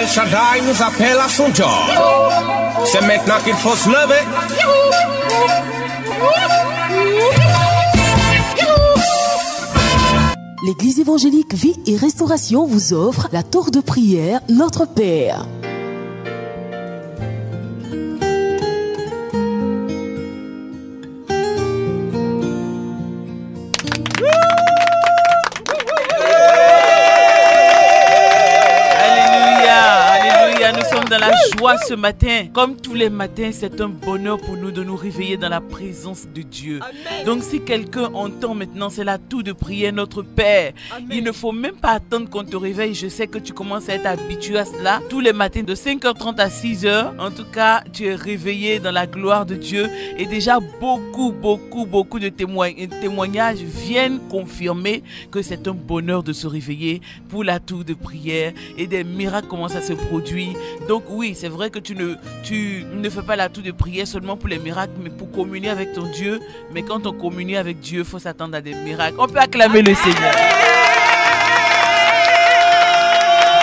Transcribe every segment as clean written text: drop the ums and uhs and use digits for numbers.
El Shaddai nous appelle à son job. C'est maintenant qu'il faut se lever. L'Église évangélique Vie et Restauration vous offre la tour de prière Notre Père. Dans la joie ce matin, comme tous les matins, c'est un bonheur pour nous de nous réveiller dans la présence de Dieu. Amen. Donc si quelqu'un entend maintenant, c'est la tour de prière Notre Père. Amen. Il ne faut même pas attendre qu'on te réveille. Je sais que tu commences à être habitué à cela. Tous les matins de 5h30 à 6h, en tout cas, tu es réveillé dans la gloire de Dieu. Et déjà beaucoup de témoignages viennent confirmer que c'est un bonheur de se réveiller pour la tour de prière. Et des miracles commencent à se produire. Donc oui, c'est vrai que tu ne fais pas la tour de prière seulement pour les miracles, mais pour communier avec ton Dieu. Mais quand on communie avec Dieu, il faut s'attendre à des miracles. On peut acclamer le Seigneur.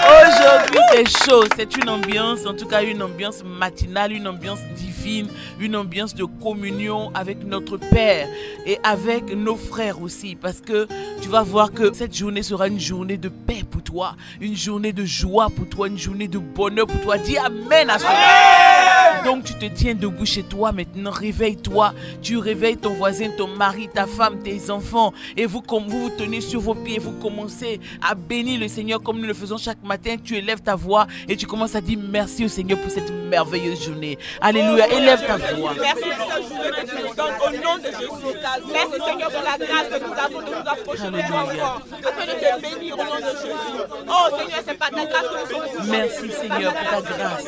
Aujourd'hui, c'est chaud. C'est une ambiance, en tout cas une ambiance matinale, une ambiance divine, une ambiance de communion avec notre Père et avec nos frères aussi. Parce que tu vas voir que cette journée sera une journée de paix pour toi, une journée de joie pour toi, une journée de bonheur pour toi. Dis Amen à cela. Donc tu te tiens debout chez toi maintenant, réveille-toi. Tu réveilles ton voisin, ton mari, ta femme, tes enfants. Et vous vous tenez sur vos pieds, vous commencez à bénir le Seigneur comme nous le faisons chaque matin. Tu élèves ta voix et tu commences à dire merci au Seigneur pour cette merveilleuse journée. Alléluia, élève ta voix. Merci pour cette journée que tu nous donnes au nom de Jésus. Merci Seigneur pour la grâce que nous avons de nous approcher de toi encore. Afin de te bénir au nom de Jésus. Oh Seigneur, c'est pas ta grâce que nous sommes. Merci Seigneur pour ta grâce.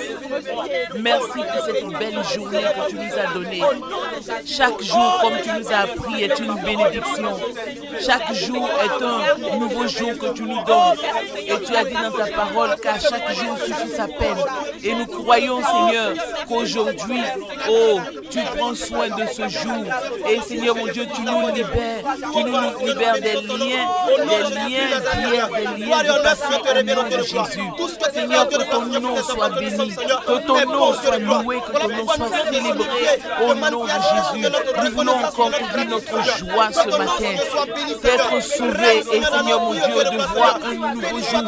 Merci pour cette belle journée que tu nous as donnée. Chaque jour, comme tu nous as appris, est une bénédiction. Chaque jour est un nouveau jour que tu nous donnes. Et tu as dit dans ta parole qu'à chaque jour suffit sa peine. Et nous croyons, Seigneur, qu'aujourd'hui, oh, tu prends soin de ce jour. Et Seigneur, mon Dieu, tu nous libères des liens d'hier, des liens du passé au nom de Jésus. Seigneur, que ton nom soit béni, que ton nom soit loué, que ton nom soit célébré au nom de Jésus. Nous voulons encore ouvrir notre joie ce matin, d'être sauvés et Seigneur, mon Dieu, de voir un nouveau jour.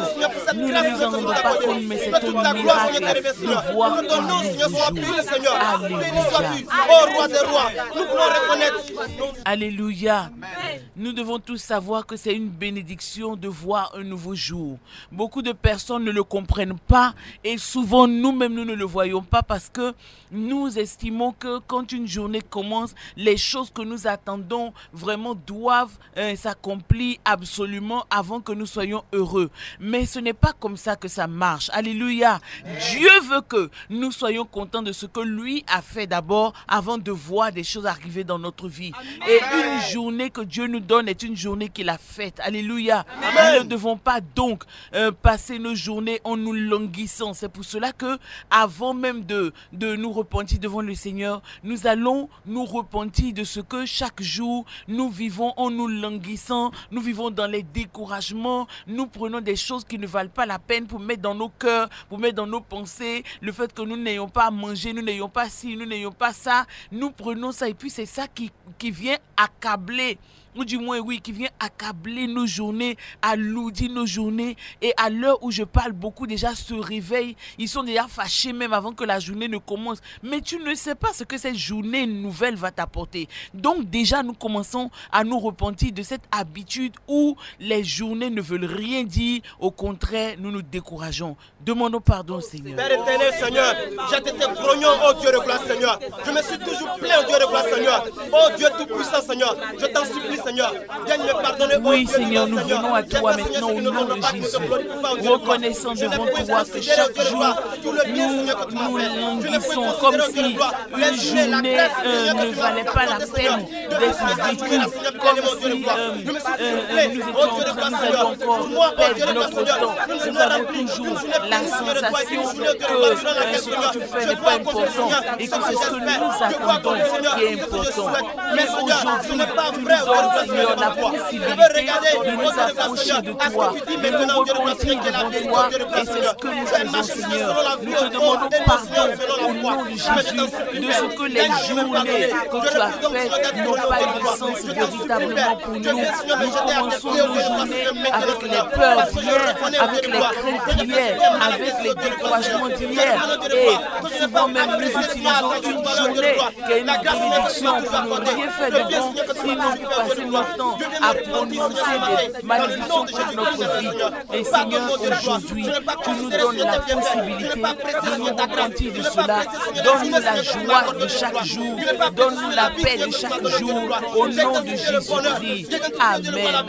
Nous ne nous en rendons pas compte, mais c'est un miracle de voir un nouveau jour. Alléluia. Alléluia. Nous devons tous savoir que c'est une bénédiction de voir un nouveau jour. Beaucoup de personnes ne le comprennent pas et souvent nous-mêmes nous ne le voyons pas parce que nous estimons que quand une journée commence, les choses que nous attendons vraiment doivent s'accomplir absolument avant que nous soyons heureux. Mais ce n'est pas comme ça que ça marche. Alléluia. Dieu veut que nous soyons contents de ce que lui a fait d'abord avant de voir des choses arriver dans notre vie. Amen. Et une journée que Dieu nous donne est une journée qu'il a faite. Alléluia. Amen. Nous ne devons pas donc passer nos journées en nous languissant. C'est pour cela que avant même de nous repentir devant le Seigneur, nous allons nous repentir de ce que chaque jour nous vivons en nous languissant, nous vivons dans les découragements, nous prenons des choses qui ne valent pas la peine pour mettre dans nos cœurs, pour mettre dans nos pensées, le fait que nous n'ayons pas à manger, nous n'ayons pas ci, nous n'ayons pas ça, nous prenons ça et puis c'est ça qui vient accabler. Ou du moins oui, qui vient accabler nos journées, alourdir nos journées. Et à l'heure où je parle, beaucoup déjà se réveillent. Ils sont déjà fâchés même avant que la journée ne commence. Mais tu ne sais pas ce que cette journée nouvelle va t'apporter. Donc déjà, nous commençons à nous repentir de cette habitude où les journées ne veulent rien dire. Au contraire, nous nous décourageons. Demandons pardon, Seigneur. Père éternel, Seigneur, j'ai été grognon, oh Dieu de gloire, Seigneur. Je me suis toujours plaint, oh Dieu de gloire, Seigneur. Oh Dieu tout-puissant, Seigneur. Je t'en supplie, Seigneur. Viens me pardonner. Oui, Seigneur, nous venons à toi maintenant au nom de Jésus. Reconnaissant devant toi que chaque jour, nous languissons comme si une journée ne valait pas la peine d'être vécue. Comme si nous allions encore perdre notre temps. Nous avons toujours la sensation que ce que tu fais n'est pas important et que c'est ce que nous attendons qui est important. Mais aujourd'hui, tu nous donnes Seigneur, la possibilité de nous approcher de toi, de nous repentir devant toi, et c'est ce que nous faisons, Seigneur. Nous te demandons pardon au nom de Jésus de ce que les journées que tu as faites n'ont pas eu de sens véritablement pour nous. Nous commençons nos journées avec les peurs d'hier, avec les craintes d'hier, avec les découragements d'hier, et souvent même nous utilisons une journée qui est une bénédiction pour ne rien faire de bon, sinon pour passer notre temps à prononcer des malédictions contre notre vie. Et Seigneur, aujourd'hui, tu nous donnes la possibilité de nous repentir de cela. Donne-nous la joie de chaque jour, donne-nous la paix de chaque jour, au nom de Jésus-Christ. Amen.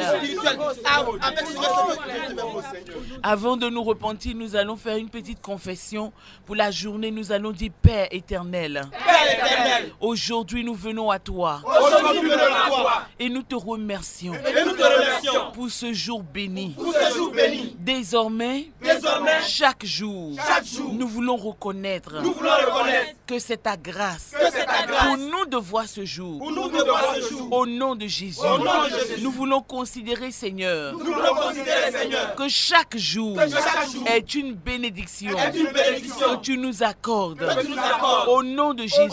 Avant de nous repentir, nous allons faire une petite confession. Pour la journée, nous allons dire Père éternel. Aujourd'hui, nous venons à toi. Et nous te remercions pour ce jour béni. Désormais, chaque jour, nous voulons reconnaître que c'est ta grâce pour nous de voir ce jour. Au nom de Jésus, nous voulons considérer, Seigneur, que chaque jour est une bénédiction que tu nous accordes. Au nom de Jésus,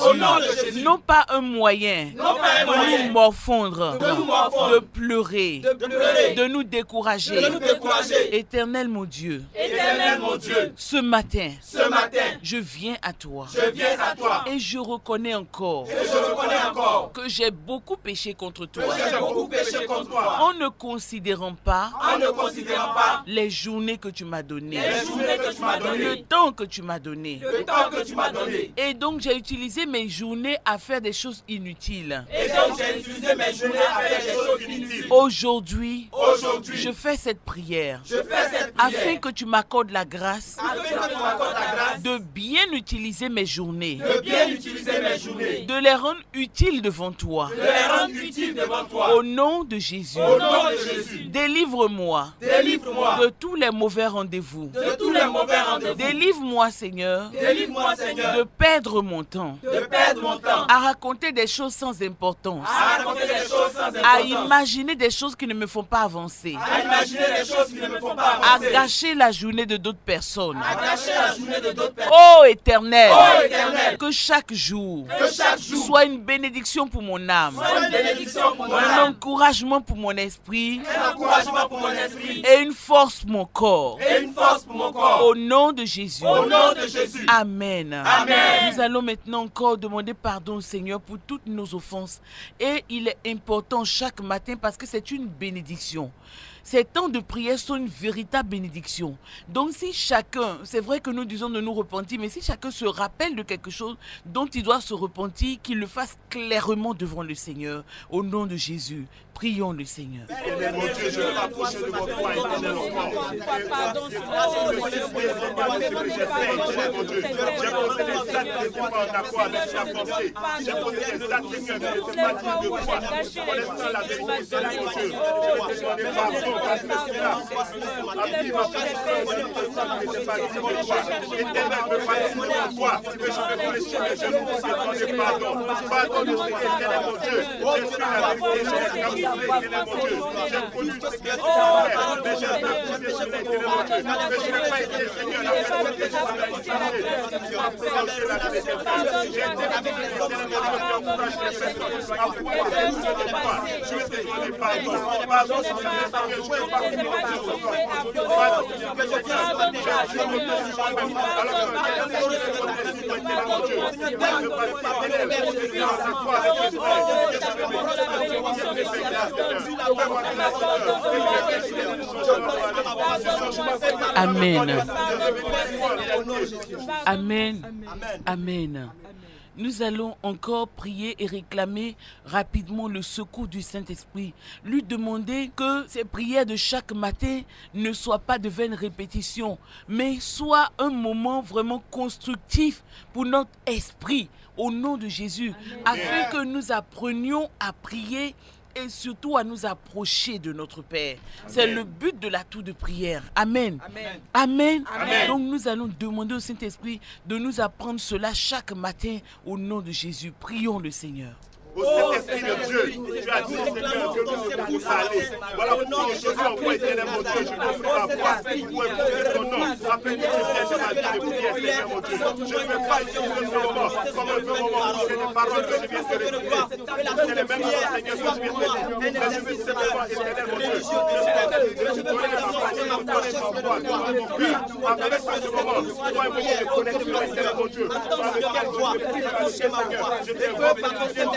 non pas un moyen de nous morfondre, de pleurer, de nous décourager. Éternel mon Dieu, ce matin, je viens à toi. Et je reconnais encore que j'ai beaucoup péché contre toi. En ne considérant pas les journées que tu m'as données, le temps que tu m'as donné. Et donc j'ai utilisé mes journées à faire des choses inutiles. Aujourd'hui, je fais cette prière afin que tu m'accordes la grâce de bien utiliser mes journées, de les rendre utiles devant toi. Au nom de Jésus, délivre-moi de tous les mauvais rendez-vous. Délivre-moi, Seigneur, de perdre mon temps à raconter des choses sans importance, à imaginer des choses qui ne me font pas avancer, à gâcher la journée de d'autres personnes. Oh Éternel, que chaque jour soit une bénédiction pour mon âme, un encouragement pour mon esprit et une force pour mon corps. Au nom de Jésus. Amen. Nous allons maintenant encore demander pardon au Seigneur pour toutes nos offenses. Et il est important chaque matin parce que c'est une bénédiction. Ces temps de prière sont une véritable bénédiction. Donc si chacun, c'est vrai que nous disons de nous repentir, mais si chacun se rappelle de quelque chose dont il doit se repentir, qu'il le fasse clairement devant le Seigneur. Au nom de Jésus, prions le Seigneur. Éternel mon Dieu, je veux m'approcher de votre foi, éternel mon Dieu. J'ai posé des actes qui ne sont pas en accord avec ta pensée. J'ai posé des actes qui ne sont pas dignes de foi. Connaissant la vérité, Seigneur mon Dieu, je vais te demander pardon. Parce que cela a pris ma personne qui n'était pas digne de toi. Éternel, me fascine devant toi, que je vais fléchir mes genoux pour te demander pardon. Pardon de ce éternel mon Dieu. Je suis la vérité, je suis camouflé, éternel mon Dieu. J'ai connu ce que tu as mais j'ai pas pu éternel mon Dieu. Mais je n'ai pas été, Seigneur, la personne que je suis approché la vérité. J'ai été avec les éternel mon Dieu qui encourage les personnes à pouvoir faire ce qui n'est pas. Je vais te demander pardon. Pardon si je n'ai pas joué par mon Dieu. Pardon que je viens ce matin, je me dis alors que mon Dieu, je parle pas d'éternel, je viens à toi avec Amen. Amen. Amen. Nous allons encore prier et réclamer rapidement le secours du Saint-Esprit. Lui demander que ces prières de chaque matin ne soient pas de vaines répétitions, mais soient un moment vraiment constructif pour notre esprit, au nom de Jésus, afin que nous apprenions à prier et surtout à nous approcher de notre Père. C'est le but de la tour de prière. Amen. Amen. Amen. Donc nous allons demander au Saint-Esprit de nous apprendre cela chaque matin au nom de Jésus. Prions le Seigneur. Au Saint-Esprit de Dieu, tu as dit, Seigneur, que nous devons tous aller. Voilà pourquoi aujourd'hui, on voit éternel mon Dieu, je veux faire ma voix pour invoquer ton nom, afin que tu viennes dans ma vie de prière, Seigneur mon Dieu. Je ne veux pas utiliser ce moment comme un peu moment où c'est des paroles que je viens de répéter. C'est les mêmes paroles, Seigneur, que je viens de dire. Mais je veux simplement, éternel mon Dieu, je veux donner ma parole, donner ma voix, donner mon cœur, afin que ce moment, toi et moi, je connaisse le Seigneur mon Dieu, par lequel je veux prier, Seigneur. Je t'invoque, Seigneur,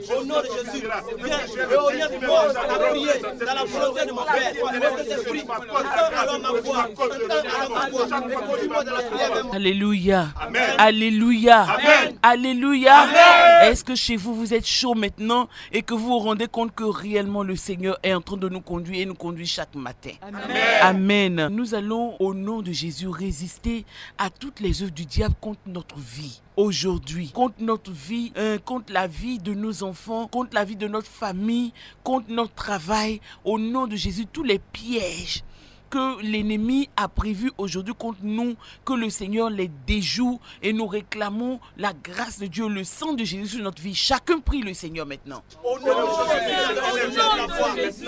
au nom de Jésus, viens et oriente-moi à prier dans la volonté de mon Père. Saint-Esprit, alors ma voix, conduis-moi dans la prière. Alléluia. Amen. Alléluia. Amen. Alléluia. Amen. Est-ce que chez vous, vous êtes chaud maintenant et que vous vous rendez compte que réellement le Seigneur est en train de nous conduire et nous conduit chaque matin? Amen. Amen. Nous allons au nom de Jésus résister à toutes les œuvres du diable contre notre vie. Aujourd'hui, contre notre vie, contre la vie de nos enfants, contre la vie de notre famille, contre notre travail. Au nom de Jésus, tous les pièges que l'ennemi a prévu aujourd'hui contre nous, que le Seigneur les déjoue et nous réclamons la grâce de Dieu, le sang de Jésus sur notre vie. Chacun prie le Seigneur maintenant. Au nom de Jésus,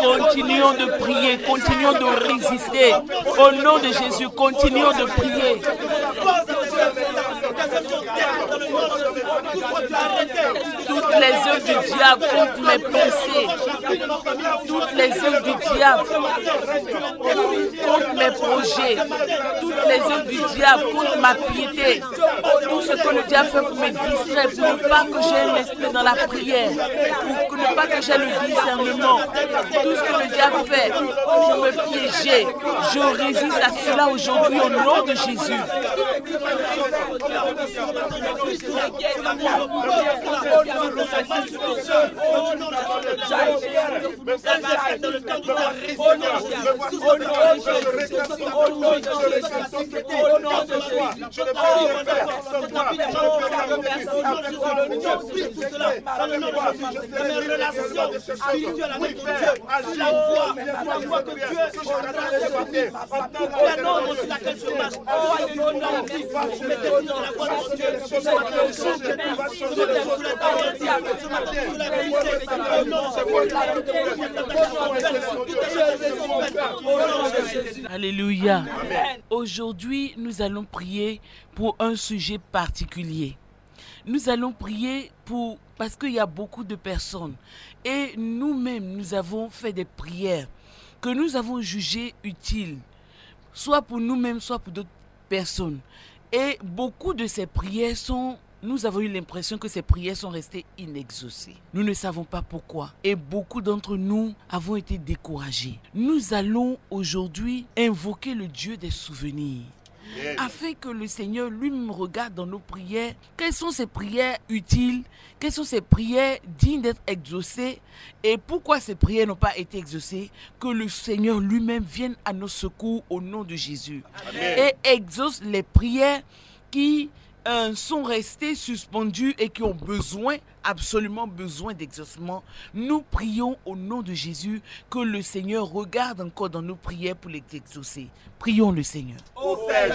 Continuons de prier, continuons de résister. Au nom de Jésus, continuons de prier. Toutes les œuvres du diable contre mes pensées, toutes les œuvres du diable contre mes projets, toutes les œuvres du diable contre ma piété, tout ce que le diable fait pour me distraire, pour ne pas que j'ai un esprit dans la prière, pour ne pas que j'ai le discernement, tout ce que le diable fait pour me piéger, je résiste à cela aujourd'hui au nom de Jésus. Alléluia. Aujourd'hui, nous allons prier pour un sujet particulier. Nous allons prier parce qu'il y a beaucoup de personnes et nous-mêmes, nous avons fait des prières que nous avons jugées utiles, soit pour nous-mêmes, soit pour d'autres personnes. Et beaucoup de ces prières nous avons eu l'impression que ces prières sont restées inexaucées. Nous ne savons pas pourquoi. Et beaucoup d'entre nous avons été découragés. Nous allons aujourd'hui invoquer le Dieu des souvenirs. Afin que le Seigneur lui-même regarde dans nos prières. Quelles sont ces prières utiles? Quelles sont ces prières dignes d'être exaucées? Et pourquoi ces prières n'ont pas été exaucées? Que le Seigneur lui-même vienne à nos secours au nom de Jésus. Amen. Et exauce les prières qui sont restés suspendus et qui ont besoin, absolument besoin d'exaucement, nous prions au nom de Jésus que le Seigneur regarde encore dans nos prières pour les exaucer. Prions le Seigneur. Ô Père,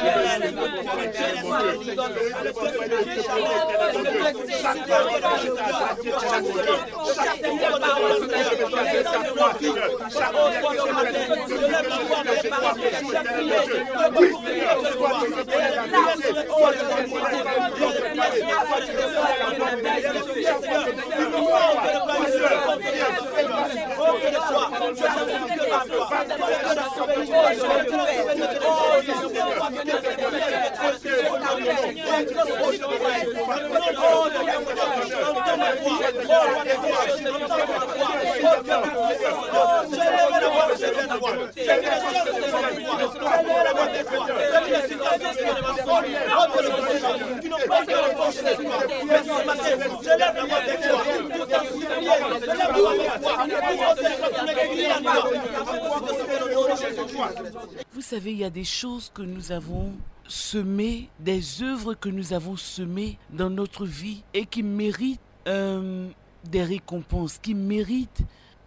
Vous savez, il y a des choses que nous avons semées, des œuvres que nous avons semées dans notre vie et qui méritent des récompenses, qui méritent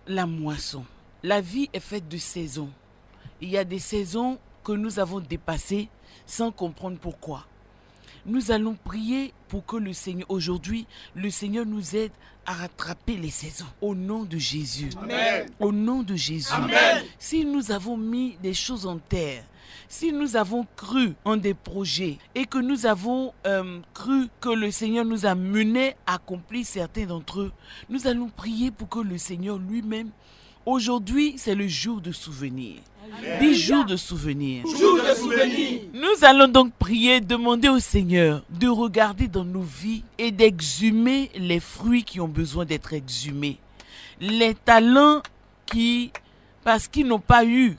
la moisson. La vie est faite de saisons. Il y a des saisons que nous avons dépassées sans comprendre pourquoi. Nous allons prier pour que le Seigneur, aujourd'hui, le Seigneur nous aide à rattraper les saisons. Au nom de Jésus. Amen. Au nom de Jésus. Amen. Si nous avons mis des choses en terre, si nous avons cru en des projets et que nous avons cru que le Seigneur nous a menés à accomplir certains d'entre eux, nous allons prier pour que le Seigneur lui-même, aujourd'hui, c'est le jour de souvenir. 10 jours de souvenir. Nous allons donc prier, demander au Seigneur de regarder dans nos vies et d'exhumer les fruits qui ont besoin d'être exhumés. Les talents qui, parce qu'ils n'ont pas eu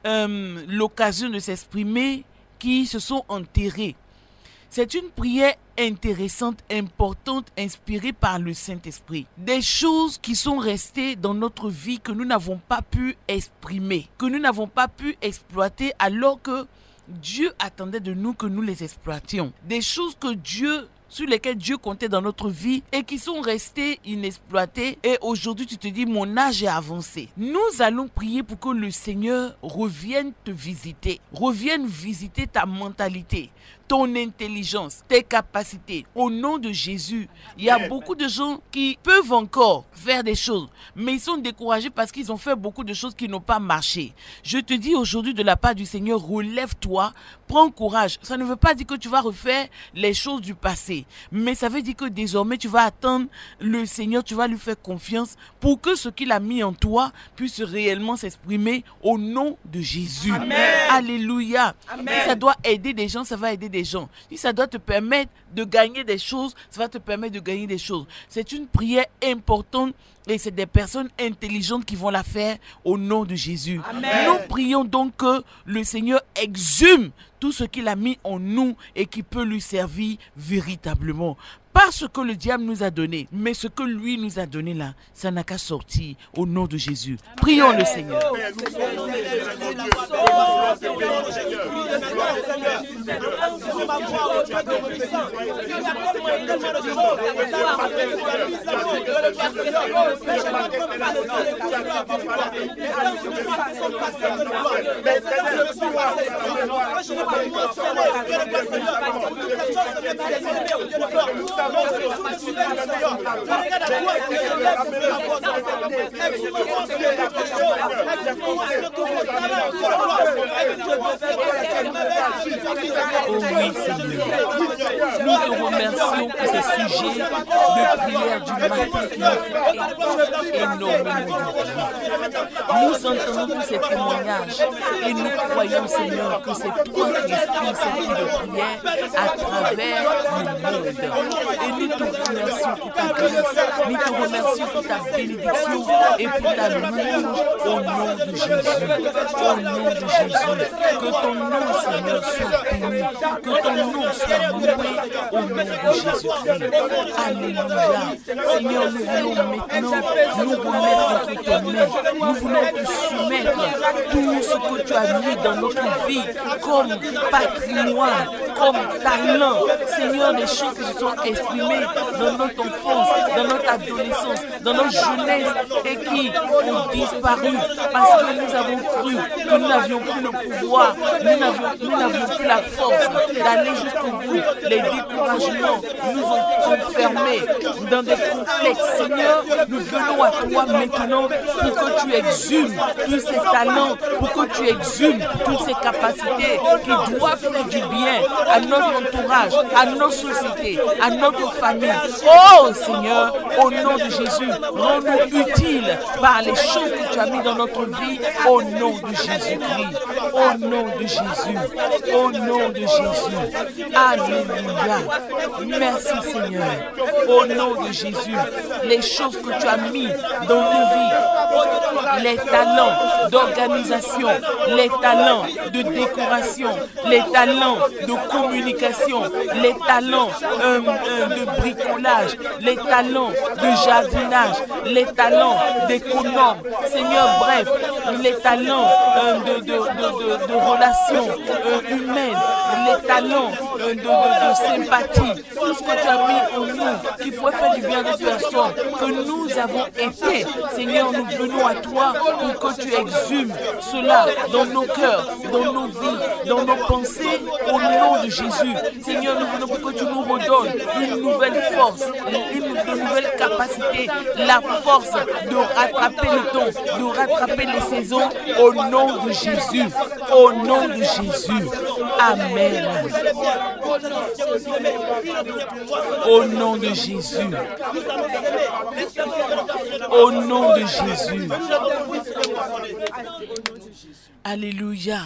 l'occasion de s'exprimer, qui se sont enterrés. C'est une prière intéressante, importante, inspirée par le Saint-Esprit. Des choses qui sont restées dans notre vie que nous n'avons pas pu exprimer, que nous n'avons pas pu exploiter alors que Dieu attendait de nous que nous les exploitions. Des choses sur lesquelles Dieu comptait dans notre vie et qui sont restées inexploitées. Et aujourd'hui, tu te dis, mon âge est avancé. Nous allons prier pour que le Seigneur revienne te visiter, revienne visiter ta mentalité, ton intelligence, tes capacités. Au nom de Jésus, il y a beaucoup de gens qui peuvent encore faire des choses, mais ils sont découragés parce qu'ils ont fait beaucoup de choses qui n'ont pas marché. Je te dis aujourd'hui de la part du Seigneur, relève-toi, prends courage. Ça ne veut pas dire que tu vas refaire les choses du passé, mais ça veut dire que désormais tu vas attendre le Seigneur, tu vas lui faire confiance pour que ce qu'il a mis en toi puisse réellement s'exprimer au nom de Jésus. Amen. Alléluia. Amen. Si ça doit aider des gens, ça va aider des gens. Si ça doit te permettre de gagner des choses, ça va te permettre de gagner des choses. C'est une prière importante et c'est des personnes intelligentes qui vont la faire au nom de Jésus. Amen. Nous prions donc que le Seigneur exhume tout ce qu'il a mis en nous et qui peut lui servir véritablement. Pas ce que le diable nous a donné, mais ce que lui nous a donné là, ça n'a qu'à sortir au nom de Jésus. Prions le Seigneur. Oh oui, Seigneur. Nous te remercions pour ces sujets de prière du matin qui ont fait énormément de bien. Nous entendons tous ces témoignages et nous croyons, Seigneur, que c'est toi qui exprimes cette vie de prière à travers le monde. Et nous te remercions pour ta grâce, nous te remercions pour ta bénédiction et pour ta louange au nom de Jésus. Au nom de Jésus. Que ton nom, Seigneur, soit béni, que ton nom soit loué au nom de Jésus-Christ. Alléluia. Seigneur, nous voulons maintenant nous remettre entre tes mains. Nous voulons te soumettre tout ce que tu as mis dans notre vie comme patrimoine, comme talent. Seigneur, des choses qui se sont exprimées dans notre enfance, dans notre adolescence, dans notre jeunesse et qui ont disparu parce que nous avons cru que nous n'avions plus le pouvoir, nous n'avions plus la force d'aller jusqu'au bout. Les découragements nous ont enfermés dans des complexes. Seigneur, nous venons à toi maintenant pour que tu exhumes tous ces talents, pour que tu exhumes toutes ces capacités qui doivent faire du bien à notre entourage, à nos sociétés, à notre famille. Oh Seigneur, au nom de Jésus, rends-nous utiles par les choses que tu as mis dans notre vie, au nom de Jésus-Christ, au nom de Jésus, au nom de Jésus. Alléluia. Merci Seigneur, au nom de Jésus, les choses que tu as mis dans nos vies, les talents d'organisation, les talents de décoration, les talents de communication, les talents de bricolage, les talents de jardinage, les talents d'économe, Seigneur, bref, les talents de relations humaines, les talents de sympathie, tout ce que tu as mis en nous qui pourrait faire du bien de personnes que nous avons été. Seigneur, nous venons à toi pour que tu exhumes cela dans nos cœurs, dans nos vies, dans nos pensées, au nom de Jésus. Seigneur, nous venons pour que tu nous redonnes une nouvelle force, une nouvelle capacité, la force de rattraper le temps, de rattraper les saisons, au nom de Jésus. Au nom de Jésus. Amen. Au nom de Jésus. Au nom de Jésus. Alléluia.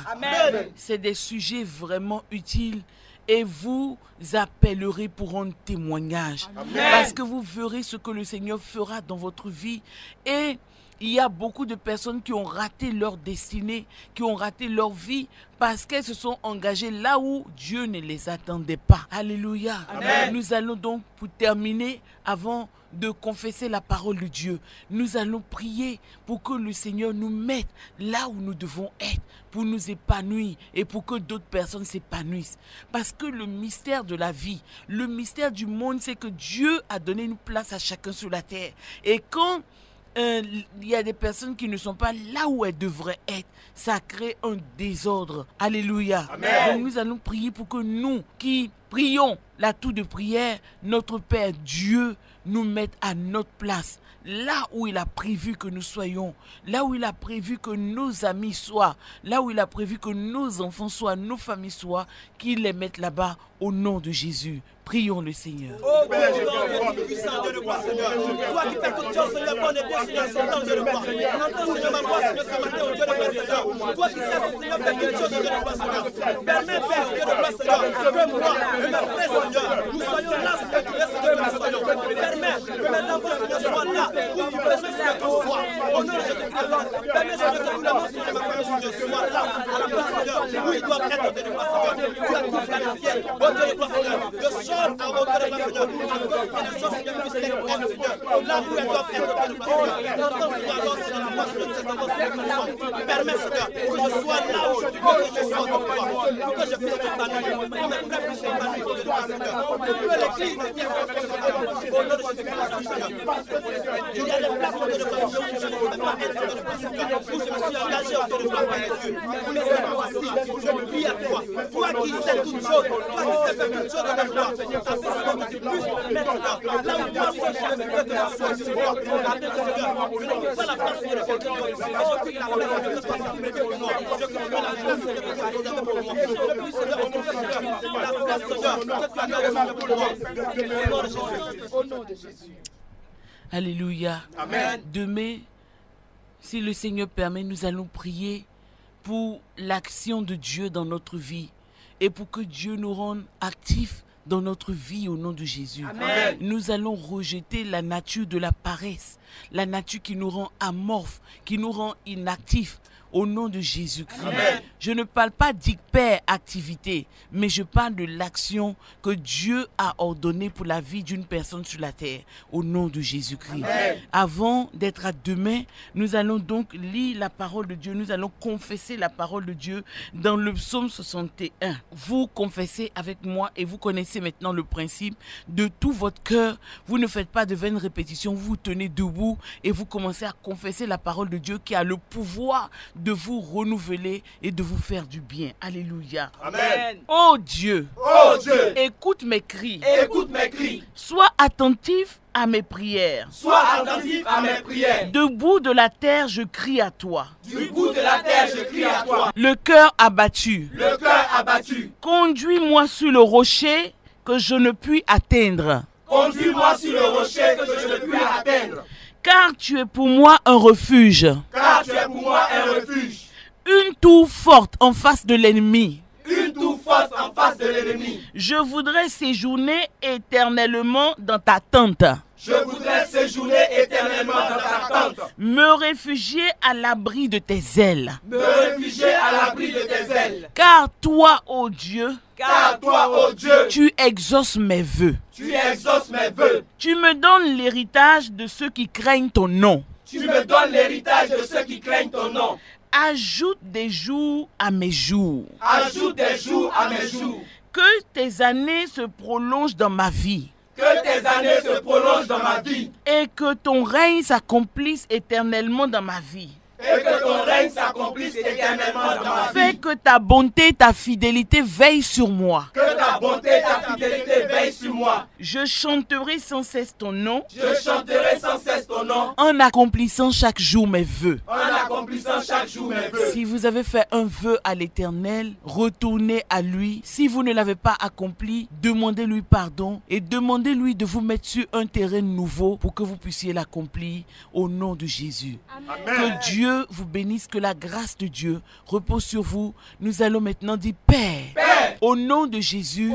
C'est des sujets vraiment utiles et vous appellerez pour un témoignage. Parce que vous verrez ce que le Seigneur fera dans votre vie. Et il y a beaucoup de personnes qui ont raté leur destinée, qui ont raté leur vie parce qu'elles se sont engagées là où Dieu ne les attendait pas. Alléluia. Amen. Nous allons donc, pour terminer, avant de confesser la parole de Dieu, nous allons prier pour que le Seigneur nous mette là où nous devons être, pour nous épanouir et pour que d'autres personnes s'épanouissent. Parce que le mystère de la vie, le mystère du monde, c'est que Dieu a donné une place à chacun sur la terre. Et quand il y a des personnes qui ne sont pas là où elles devraient être, ça crée un désordre. Alléluia. Amen. Donc nous allons prier pour que nous qui prions la tour de prière, notre Père Dieu nous mette à notre place, là où il a prévu que nous soyons, là où il a prévu que nos amis soient, là où il a prévu que nos enfants soient, nos familles soient, qu'il les mette là-bas au nom de Jésus. Prions le Seigneur. Oh Dieu puissant, Dieu de gloire, Seigneur. Toi qui fais toutes choses, Seigneur, bon et bien, Seigneur, Seigneur, Dieu de gloire. Entends, Seigneur, ma voix, Seigneur, ce matin, au Dieu de gloire, Seigneur. Toi qui sais, Seigneur, faire toutes choses, Dieu de gloire, Seigneur. Permets, Père, Dieu de gloire, Seigneur, que moi et mes frères, Seigneur, nous soyons là, Seigneur, tu laisses, Seigneur, que nous soyons. Permets que mes enfants, Seigneur, soient là, où tu permets, Seigneur, qu'on soit. Au nom de Jésus-Christ, permets, Seigneur, que tous les membres, Seigneur, ma famille, Seigneur, soient là, à la place, Seigneur, où ils doivent être, Dieu de gloire, Seigneur. Tu as tout planifié, au Dieu de gloire, Seigneur, de sorte à au Dieu de gloire, Seigneur, afin que les choses, Seigneur, puissent être bonnes, Seigneur, là où elles doivent être, Dieu de gloire, Seigneur. J'entends, Seigneur, alors, Seigneur, la voix, Seigneur, de ces enfants, Seigneur, permets, Seigneur, que je sois là où je veux que je sois, Dieu de gloire, pour que je puisse m'épanouir, pour mes frères puissent s'épanouir, Dieu de gloire, Seigneur, pour que l'Église puisse s'épanouir, au nom de Jésus-Christ, Seigneur. Il y a des places, Dieu de gloire, où je ne peux pas être, Dieu de gloire, Seigneur, où je me suis engagé, Dieu de gloire, par les yeux. Mais cette fois-ci, je prie à toi, toi qui sais toutes choses, toi qui sais faire toutes choses de la gloire, afin que tu puisses maintenant, là où toi seul, je veux que la sois, Dieu de gloire, afin que Seigneur, je ne veux pas la place de quelqu'un d'autre, mais je prie la place de Dieu soit plus pour moi, je prie la place de Dieu soit plus pour moi, je prie Seigneur, au nom de Seigneur, la place Seigneur, que tu as gardée pour moi, au nom de Jésus. Alléluia. Amen. Demain, si le Seigneur permet, nous allons prier pour l'action de Dieu dans notre vie et pour que Dieu nous rende actifs dans notre vie au nom de Jésus. Amen. Nous allons rejeter la nature de la paresse, la nature qui nous rend amorphes, qui nous rend inactifs. au nom de Jésus-Christ. Je ne parle pas d'hyper-activité, mais je parle de l'action que Dieu a ordonnée pour la vie d'une personne sur la terre, au nom de Jésus-Christ. Avant d'être à demain, nous allons donc lire la parole de Dieu, nous allons confesser la parole de Dieu dans le psaume 61. Vous confessez avec moi et vous connaissez maintenant le principe de tout votre cœur. Vous ne faites pas de vaines répétitions, vous vous tenez debout et vous commencez à confesser la parole de Dieu qui a le pouvoir de vous renouveler et de vous faire du bien. Alléluia. Amen. Oh Dieu, écoute mes cris. Écoute mes cris. Sois attentif à mes prières. Sois attentif à mes prières. Debout de la terre, je crie à toi. Du bout de la terre, je crie à toi. Le cœur abattu. Le cœur abattu. Conduis-moi sur le rocher que je ne puis atteindre. Conduis-moi sur le rocher que je ne puis atteindre. Car tu es pour moi un refuge. Car tu es pour moi un refuge. Une tour forte en face de l'ennemi. Une tour forte en face de l'ennemi. Je voudrais séjourner éternellement dans ta tente. Je voudrais séjourner éternellement dans ta tente. Me réfugier à l'abri de tes ailes. Me réfugier à l'abri de tes ailes. Car toi, ô Dieu, car toi, ô Dieu, tu exauces mes vœux. Tu exauces mes vœux. Tu me donnes l'héritage de ceux qui craignent ton nom. Tu me donnes l'héritage de ceux qui craignent ton nom. Ajoute des jours à mes jours. Ajoute des jours à mes jours. Que tes années se prolongent dans ma vie. Que tes années se prolongent dans ma vie. Et que ton règne s'accomplisse éternellement dans ma vie. Et que ton règne s'accomplisse éternellement dans ma vie. Fais que ta bonté et ta fidélité veillent sur moi. Que ta bonté et ta fidélité veillent sur moi. Je chanterai sans cesse ton nom. Je chanterai sans cesse ton nom. En accomplissant chaque jour mes vœux. En accomplissant chaque jour mes vœux. Si vous avez fait un vœu à l'Éternel, retournez à lui. Si vous ne l'avez pas accompli, demandez-lui pardon et demandez-lui de vous mettre sur un terrain nouveau pour que vous puissiez l'accomplir au nom de Jésus. Amen. Que Dieu vous bénisse, que la grâce de Dieu repose sur vous. Nous allons maintenant dire Père, au nom de Jésus,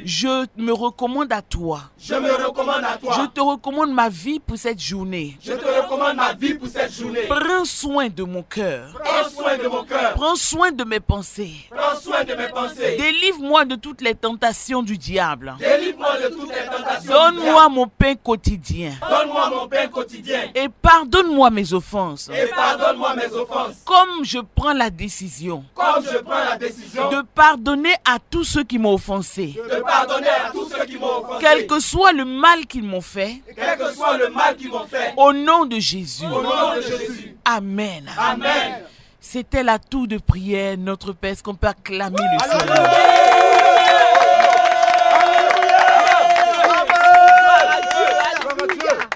je me recommande à toi. Je me recommande à toi. Je te recommande ma vie pour cette journée. Je te recommande ma vie pour cette journée. Prends soin de mon cœur. Prends soin de mon cœur. Prends soin de mes pensées. Prends soin de mes pensées. Délivre-moi de toutes les tentations du diable. Délivre-moi de toutes les tentations. Donne-moi mon pain quotidien. Donne-moi mon pain quotidien. Et pardonne-moi mes offenses. Et pardonne-moi mes offenses. Comme je prends la décision. Comme je prends la décision. De pardonner à tous ceux qui m'ont offensé. De pardonner à tous ceux qui m'ont offensé. Quel que soit le mal qu'ils m'ont fait. Quel que soit le mal qu'ils m'ont fait. Au nom de Jésus. Au nom de Jésus. Amen. Amen. C'était la tour de prière, notre Père. Est-ce qu'on peut acclamer le Seigneur?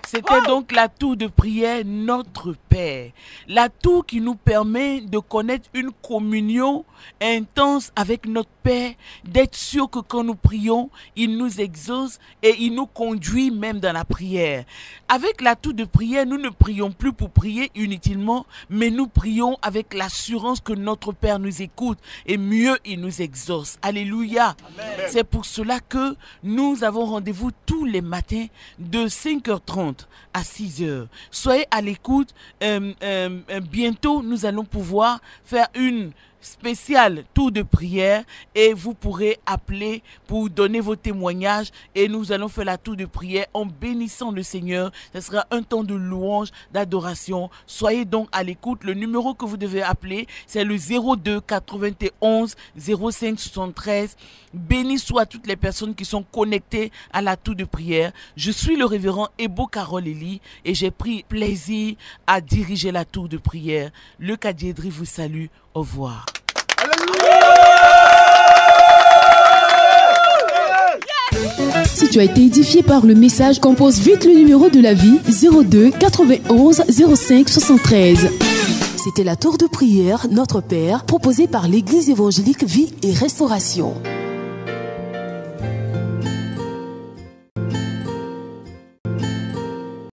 C'était donc la tour de prière, notre Père. La tour qui nous permet de connaître une communion intense avec notre Père, d'être sûr que quand nous prions, il nous exauce et il nous conduit même dans la prière. Avec la tour de prière, nous ne prions plus pour prier inutilement, mais nous prions avec l'assurance que notre Père nous écoute et mieux il nous exauce. Alléluia. C'est pour cela que nous avons rendez-vous tous les matins de 5h30 à 6h. Soyez à l'écoute. Bientôt, nous allons pouvoir faire une spéciale tour de prière et vous pourrez appeler pour donner vos témoignages et nous allons faire la tour de prière en bénissant le Seigneur. Ce sera un temps de louange, d'adoration. Soyez donc à l'écoute. Le numéro que vous devez appeler, c'est le 02 91 05 73. Béni soient toutes les personnes qui sont connectées à la tour de prière. Je suis le révérend Ebo Carole Eli et j'ai pris plaisir à diriger la tour de prière. Le Kadiedri vous salue. Au revoir. Si tu as été édifié par le message, compose vite le numéro de la vie 02 91 05 73. C'était la tour de prière Notre Père, proposée par l'Église évangélique Vie et Restauration.